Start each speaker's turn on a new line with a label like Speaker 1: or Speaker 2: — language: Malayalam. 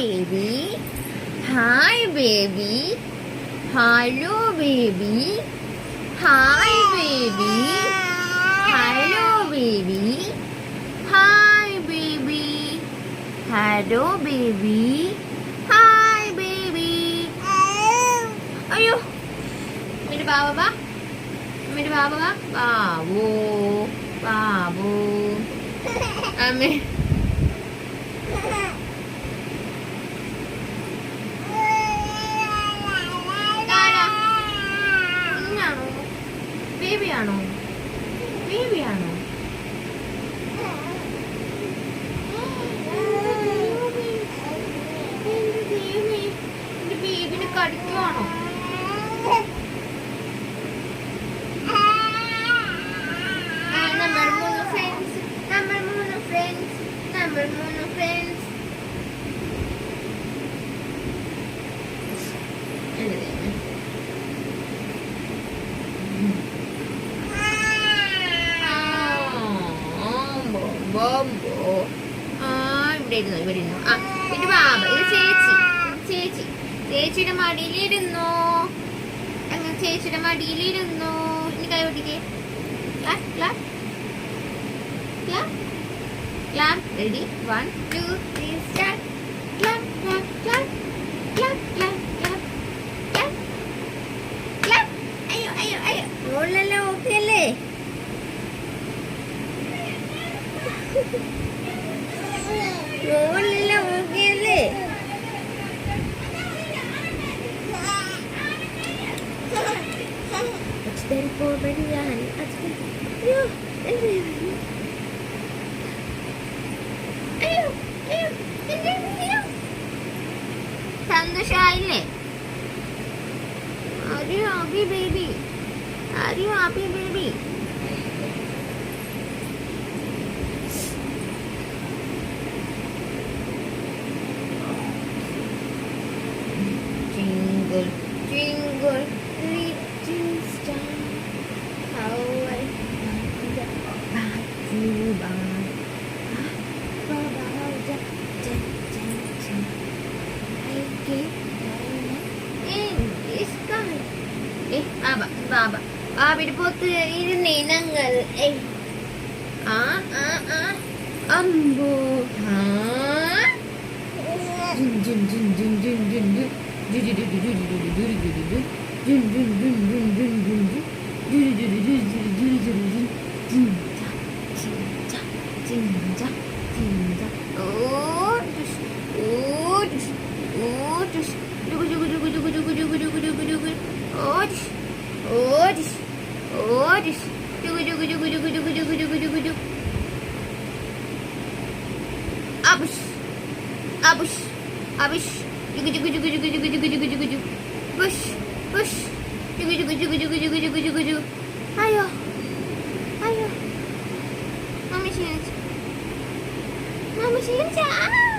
Speaker 1: baby. Hi, baby. Hello, baby. Hi, baby. Hello, baby. Hi, baby. Hello, baby. Hi, baby. അയ്യോ അമ്മയുടെ ബാബ അമ്മയുടെ ബാബ ബാബു ബാബു അമ്മേ കുഞ്ഞാണോ ബേബിയാണോ ബേബിയാണോ എന്റെ ബേബിനെ കടിക്കുവാണോ ഇവിടെ ഇരുന്നു ആ ഇത് ബാബ ഇത് ചേച്ചി ചേച്ചി ചേച്ചിയുടെ മടിയിലിരുന്നു അങ്ങനെ ചേച്ചിയുടെ മടിയിലിരുന്നു ഇനി കൈ പൊട്ടിക്കേ ready 1 2 3 start clap clap clap clap clap clap clap clap അയ്യോ അയ്യോ അയ്യോ മോളെല്ലാം ഓക്കെ അല്ലേ മോളെല്ലാം ഓക്കെ അല്ലേ സന്തോഷായില്ലേ Are you happy, baby? Are you happy, baby? Jingle, jingle, little star, how I love the back to back. ബാബയുടെ പോത്ത് ഇരുന്നേ ഞങ്ങൾ അമ്പോ Abush, abush, abush, jugu jugu jugu jugu jugu jugu jugu jugu jugu, bush, bush, jugu jugu jugu jugu jugu jugu jugu jugu, ayo, ayo, mami sini, mami sini.